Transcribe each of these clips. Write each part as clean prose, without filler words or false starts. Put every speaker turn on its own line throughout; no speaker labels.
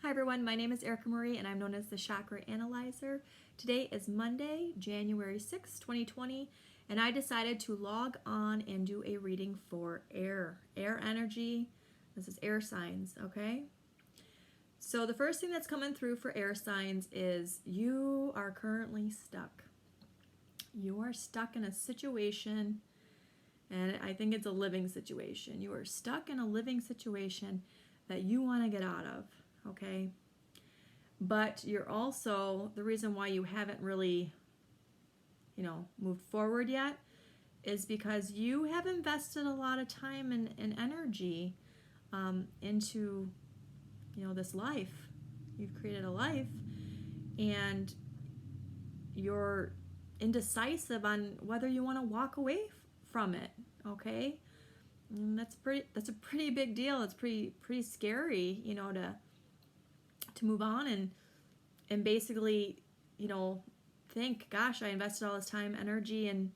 Hi everyone, my name is Erica Marie and I'm known as the Chakraanalyzer. Today is Monday, January 6, 2020, and I decided to log on and do a reading for air energy. This is air signs, okay? So the first thing that's coming through for air signs is you are currently stuck. You are stuck in a situation, and I think it's a living situation. You are stuck in a living situation that you want to get out of, okay? But you're also, the reason why you haven't really, moved forward yet is because you have invested a lot of time and energy into, this life. You've created a life and you're indecisive on whether you want to walk away from it, okay? And that's a pretty big deal. It's pretty scary, to move on and basically, think, gosh, I invested all this time, energy, and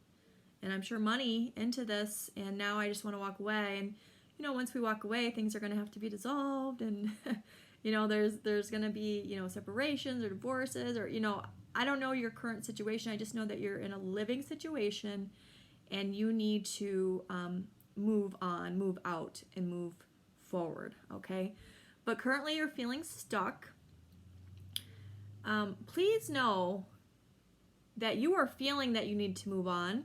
I'm sure money into this, and now I just want to walk away. And once we walk away, things are going to have to be dissolved, and there's going to be separations or divorces, or I don't know your current situation. I just know that you're in a living situation, and you need to move on, move out, and move forward, okay? But currently you're feeling stuck. Please know that you are feeling that you need to move on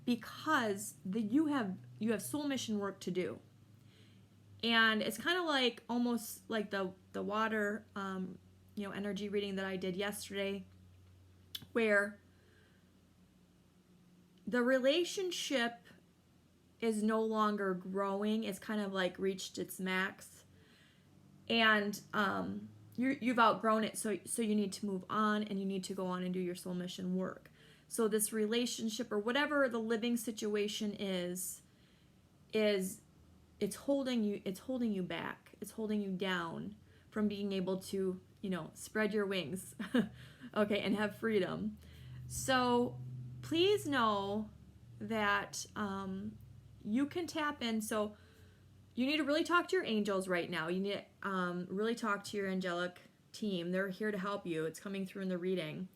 because you have soul mission work to do. And it's kind of like almost like the water energy reading that I did yesterday, where the relationship is no longer growing. It's kind of like reached its max, and you've outgrown it. So you need to move on, and you need to go on and do your soul mission work. So this relationship or whatever the living situation is it's holding you back. It's holding you down from being able to spread your wings, okay, and have freedom. So please know that you can tap in. So you need to really talk to your angels right now. You need to really talk to your angelic team. They're here to help you. It's coming through in the reading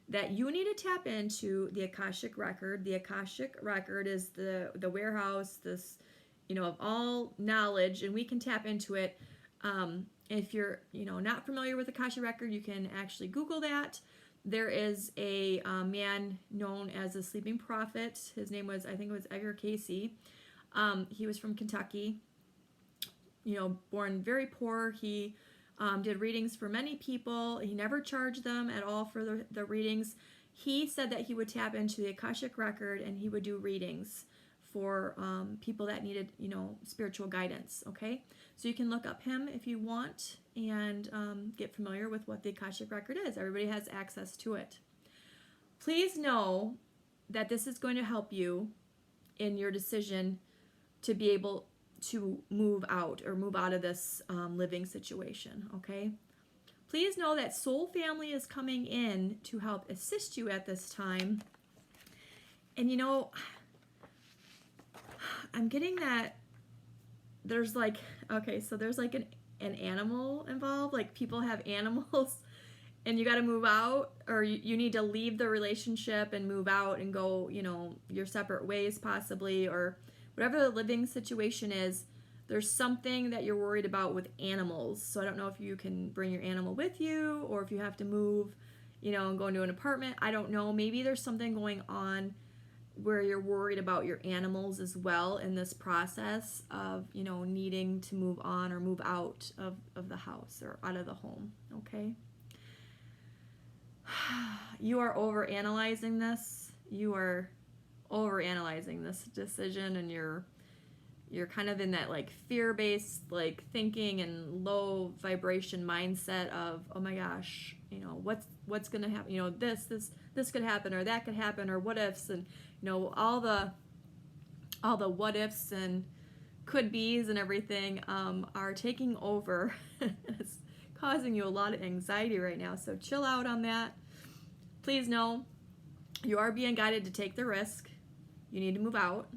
that you need to tap into the Akashic record. The Akashic record is the warehouse, this of all knowledge, and we can tap into it. If you're not familiar with the Akashic record, you can actually Google that. There is a man known as the Sleeping Prophet. His name was, I think it was Edgar Casey. He was from Kentucky. Born very poor. He did readings for many people. He never charged them at all for the readings. He said that he would tap into the Akashic record and he would do readings for people that needed, spiritual guidance, okay? So you can look up him if you want and get familiar with what the Akashic record is. Everybody has access to it. Please know that this is going to help you in your decision to be able to move out of this living situation, okay? Please know that soul family is coming in to help assist you at this time. And I'm getting that there's there's like an animal involved, like people have animals and you got to move out, or you need to leave the relationship and move out and go, your separate ways possibly, or whatever the living situation is. There's something that you're worried about with animals. So I don't know if you can bring your animal with you or if you have to move, and go into an apartment. I don't know. Maybe there's something going on where you're worried about your animals as well in this process of, needing to move on or move out of the house or out of the home, okay? You are overanalyzing this. You are overanalyzing this decision, and you're kind of in that like fear-based like thinking and low vibration mindset of, oh my gosh, what's gonna happen, this could happen, or that could happen, or what ifs, and all the what ifs and could be's and everything are taking over. It's causing you a lot of anxiety right now, so chill out on that. Please know you are being guided to take the risk. You need to move out.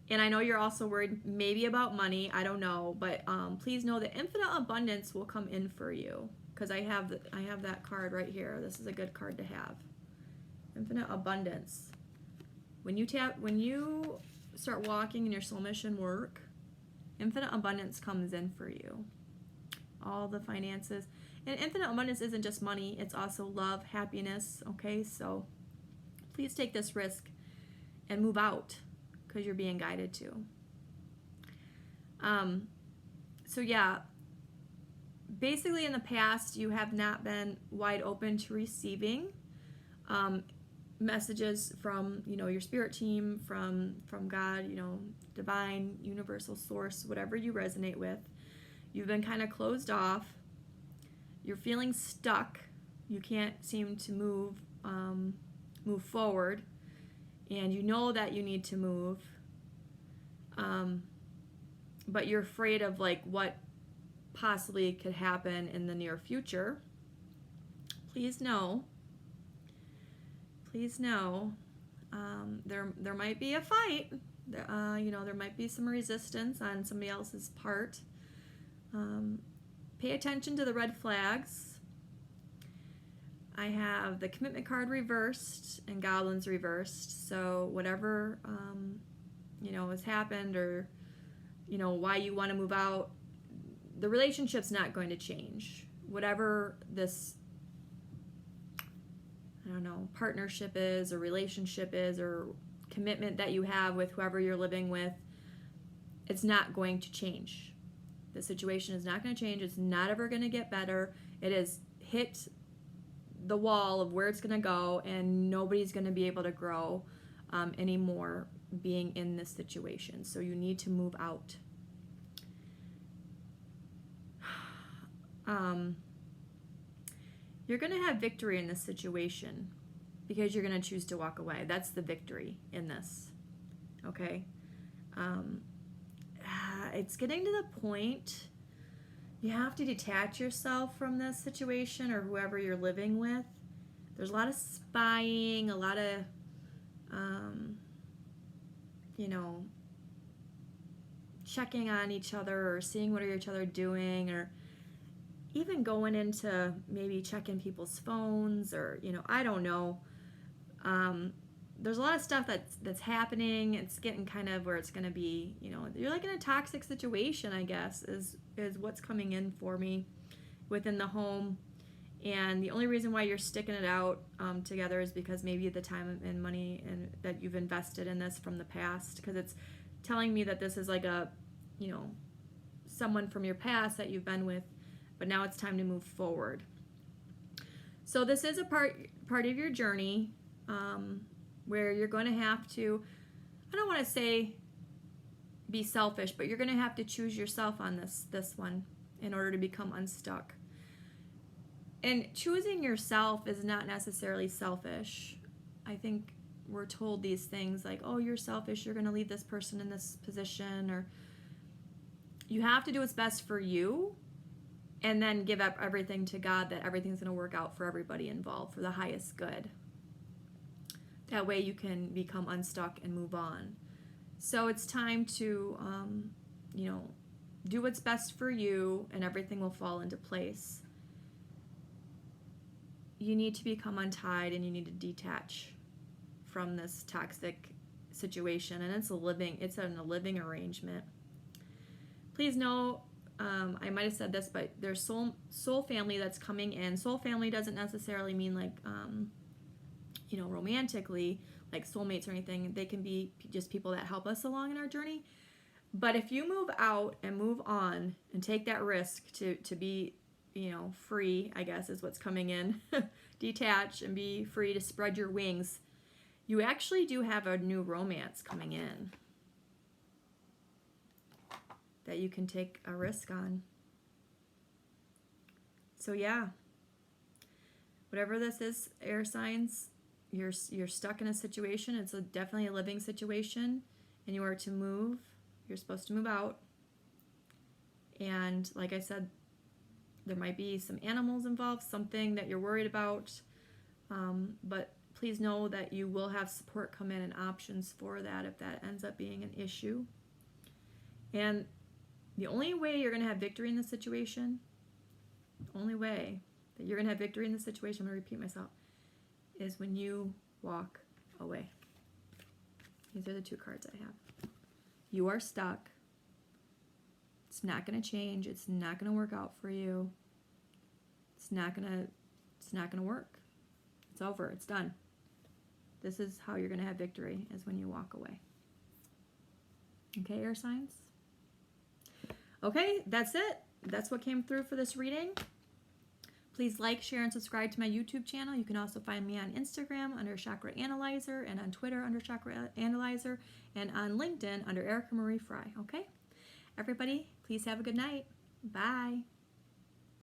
And I know you're also worried maybe about money. I don't know, but please know that infinite abundance will come in for you, because I have that card right here. This is a good card to have. Infinite abundance. When you start walking in your soul mission work, infinite abundance comes in for you. All the finances. And infinite abundance isn't just money, it's also love, happiness, okay? So please take this risk and move out, because you're being guided to. So yeah, basically in the past, you have not been wide open to receiving messages from, your spirit team, from God, divine, universal source, whatever you resonate with. You've been kind of closed off. You're feeling stuck. You can't seem to move forward, and you know that you need to move, but you're afraid of what possibly could happen in the near future. Please know, there might be a fight. There might be some resistance on somebody else's part. Pay attention to the red flags. I have the commitment card reversed and goblins reversed. So whatever has happened, or why you want to move out, the relationship's not going to change. Whatever this partnership is, or relationship is, or commitment that you have with whoever you're living with, it's not going to change. The situation is not going to change. It's not ever going to get better. It has hit the wall of where it's going to go, and nobody's going to be able to grow anymore being in this situation. So you need to move out. You're going to have victory in this situation, because you're going to choose to walk away. That's the victory in this. Okay? It's getting to the point you have to detach yourself from this situation or whoever you're living with. There's a lot of spying, a lot of, checking on each other, or seeing what are each other doing, or even going into maybe checking people's phones, or, I don't know. There's a lot of stuff that's happening. It's getting kind of where it's going to be, you're like in a toxic situation, I guess, is what's coming in for me within the home. And the only reason why you're sticking it out together is because maybe the time and money and that you've invested in this from the past, because it's telling me that this is like a, someone from your past that you've been with, but now it's time to move forward. So this is a part of your journey, where you're going to have to, I don't want to say be selfish, but you're going to have to choose yourself on this one in order to become unstuck. And choosing yourself is not necessarily selfish. I think we're told these things like, oh, you're selfish, you're going to leave this person in this position, or you have to do what's best for you, and then give up everything to God, that everything's going to work out for everybody involved for the highest good. That way you can become unstuck and move on. So it's time to, do what's best for you, and everything will fall into place. You need to become untied, and you need to detach from this toxic situation, and it's in a living arrangement. Please know, I might have said this, but there's soul family that's coming in. Soul family doesn't necessarily mean like, romantically, like soulmates or anything. They can be just people that help us along in our journey. But if you move out and move on and take that risk to be, free, I guess is what's coming in, detach and be free to spread your wings, you actually do have a new romance coming in that you can take a risk on. So yeah, whatever this is, air signs, you're stuck in a situation. It's definitely a living situation, and you are to move. You're supposed to move out. And like I said, there might be some animals involved, something that you're worried about, but please know that you will have support come in and options for that if that ends up being an issue. And the only way you're going to have victory in this situation, only way that you're going to have victory in this situation, I'm going to repeat myself, is when you walk away. These are the two cards I have. You are stuck. It's not going to change. It's not going to work out for you. It's not going to work. It's over. It's done. This is how you're going to have victory, is when you walk away. Okay, air signs? Okay, that's it. That's what came through for this reading. Please like, share, and subscribe to my YouTube channel. You can also find me on Instagram under Chakraanalyzer, and on Twitter under Chakraanalyzer, and on LinkedIn under Erica Marie Fry. Okay? Everybody, please have a good night. Bye.